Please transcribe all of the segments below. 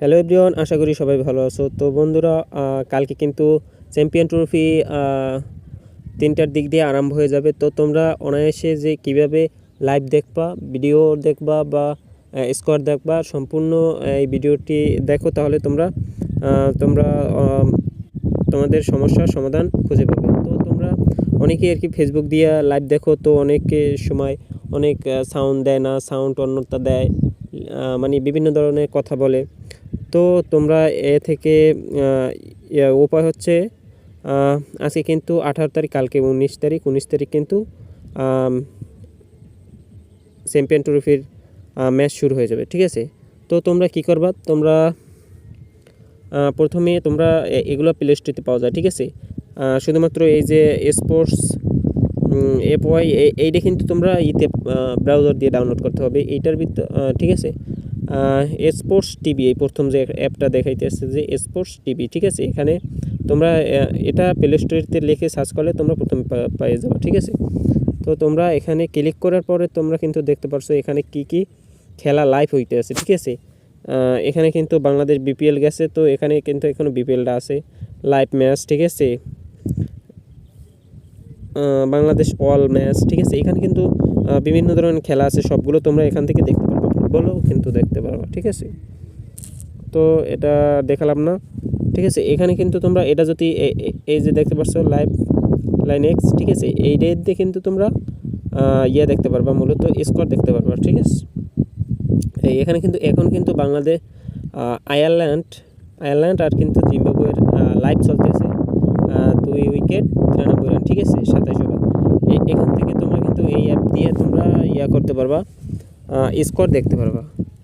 Hello everyone, আশা করি সবাই ভালো আছো। তো বন্ধুরা, কালকে কিন্তু চ্যাম্পিয়ন ট্রফি 3টার দিক দিয়ে আরম্ভ হয়ে যাবে। তো তোমরা অনায়াসে যে কিভাবে লাইভ দেখবা, ভিডিও দেখবা বা স্কোর দেখবা, সম্পূর্ণ এই ভিডিওটি দেখো, তাহলে তোমরা তোমরা তোমাদের সমস্যার সমাধান খুঁজে পাবে। তো তোমরা অনেকেই আর কি ফেসবুক দিয়ে লাইভ দেখো, তো অনেকে সময় অনেক সাউন্ড দেয় না, সাউন্ড অন্যতা দেয়, মানে বিভিন্ন ধরনের কথা বলে। তো তোমরা এ থেকে উপায় হচ্ছে, আজকে কিন্তু 18 তারিখ, কালকে 19 তারিখ কিন্তু চ্যাম্পিয়ন ট্রফির ম্যাচ শুরু হয়ে যাবে, ঠিক আছে। তো তোমরা কি করবা, তোমরা প্রথমে তোমরা এগুলো প্লে স্টোরে পাওয়া যায়, ঠিক আছে। শুধুমাত্র এই যে স্পোর্টস এপওয়াই, এইটা কিন্তু তোমরা ব্রাউজার দিয়ে ডাউনলোড করতে হবে এইটার ভিতর, ঠিক আছে। স্পোর্টস টিভি, এই প্রথম যে অ্যাপটা দেখাইতেছে যে স্পোর্টস টিভি, ঠিক আছে। এখানে তোমরা এটা প্লে স্টোরেতে লিখে সার্চ করলে তোমরা প্রথমে পেয়ে যাবে, ঠিক আছে। তো তোমরা এখানে ক্লিক করার পরে তোমরা কিন্তু দেখতে পারছো এখানে কি খেলা লাইভ হইতে আছে, ঠিক আছে। এখানে কিন্তু বাংলাদেশ বিপিএল গেছে, তো এখানে কিন্তু এখনো বিপিএলটা আছে, লাইভ ম্যাচ, ঠিক আছে। বাংলাদেশ অল ম্যাচ, ঠিক আছে। এখানে কিন্তু বিভিন্ন ধরনের খেলা আছে, সবগুলো তোমরা এখান থেকে দেখতে পারবে, ফুটবলও কিন্তু দেখতে পারবে, ঠিক আছে। তো এটা দেখালাম না, ঠিক আছে। এখানে কিন্তু তোমরা এটা যদি এই যে দেখতে পাচ্ছ লাইভ লাইন এক্স, ঠিক আছে, এই ডেট দিয়ে কিন্তু তোমরা দেখতে পারবা, মূলত স্কোর দেখতে পারবা, ঠিক আছে। এখানে কিন্তু এখন কিন্তু বাংলাদেশ আয়ারল্যান্ড আর কিন্তু জিম্বাবুয়ের লাইভ চলতেছে, 2 উইকেট 93 রান, ঠিক আছে, 27 ওভার। এখান থেকে তোমরা কিন্তু এই অ্যাপ দিয়ে তোমরা করতে পারবা, স্কোর দেখতে পারবা,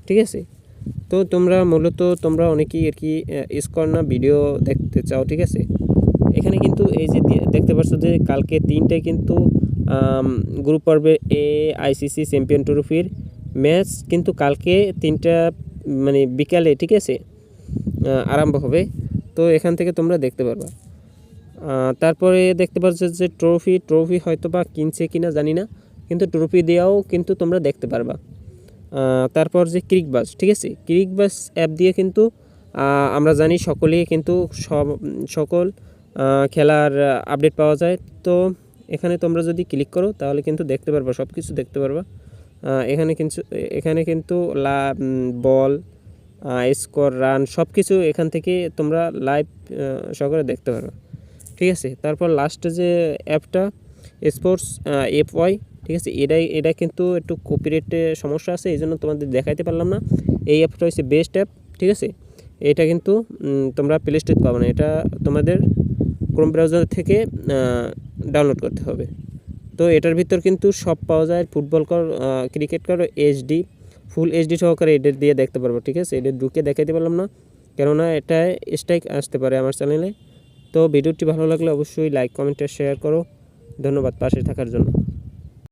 ঠিক আছে। তো তোমরা মূলত তোমরা অনেকেই আর কি স্কোর না ভিডিও দেখতে চাও, ঠিক আছে। এখানে কিন্তু এই যে দেখতে পাচ্ছ যে কালকে 3টায় কিন্তু গ্রুপ পর্বে আইসিসি চ্যাম্পিয়ন ট্রফির ম্যাচ কিন্তু কালকে 3টা মানে বিকালে, ঠিক আছে, আরম্ভ হবে। তো এখান থেকে তোমরা দেখতে পারবা। তারপরে দেখতে পাচ্ছ যে ট্রফি হয়তো বা কিনছে কিনা জানি না, কিন্তু ট্রফি দেওয়াও কিন্তু তোমরা দেখতে পারবা। তারপর যে ক্রিকবাজ, ঠিক আছে, ক্রিকবাজ অ্যাপ দিয়ে কিন্তু আমরা জানি সকলেই কিন্তু সকল খেলার আপডেট পাওয়া যায়। তো এখানে তোমরা যদি ক্লিক করো তাহলে কিন্তু দেখতে পারবা, সব কিছু দেখতে পারবা। এখানে কিন্তু বল, স্কোর, রান, সব কিছু এখান থেকে তোমরা লাইভ সকলে দেখতে পারবা, ঠিক আছে। তারপর লাস্টে যে অ্যাপটা স্পোর্টস এপওয়াই, ঠিক আছে, এটা কিন্তু একটু কপিরাইটে সমস্যা আছে, এই জন্য তোমাদের দেখাইতে পারলাম না। এই অ্যাপটা হচ্ছে বেস্ট অ্যাপ, ঠিক আছে। এটা কিন্তু তোমরা প্লে স্টোরে পাবে না, এটা তোমাদের ক্রোম ব্রাউজার থেকে ডাউনলোড করতে হবে। তো এটার ভিতর কিন্তু সব পাওয়া যায়, ফুটবল কর, ক্রিকেট কর, এইচডি, ফুল এইচডি সহকারে এটা দিয়ে দেখতে পারবো, ঠিক আছে। এটা ঢুকে দেখাইতে পারলাম না, কেননা এটা স্ট্রাইক আসতে পারে আমার চ্যানেলে। তো ভিডিওটি ভালো লাগলে অবশ্যই লাইক, কমেন্ট আর শেয়ার করো। ধন্যবাদ পাশে থাকার জন্য।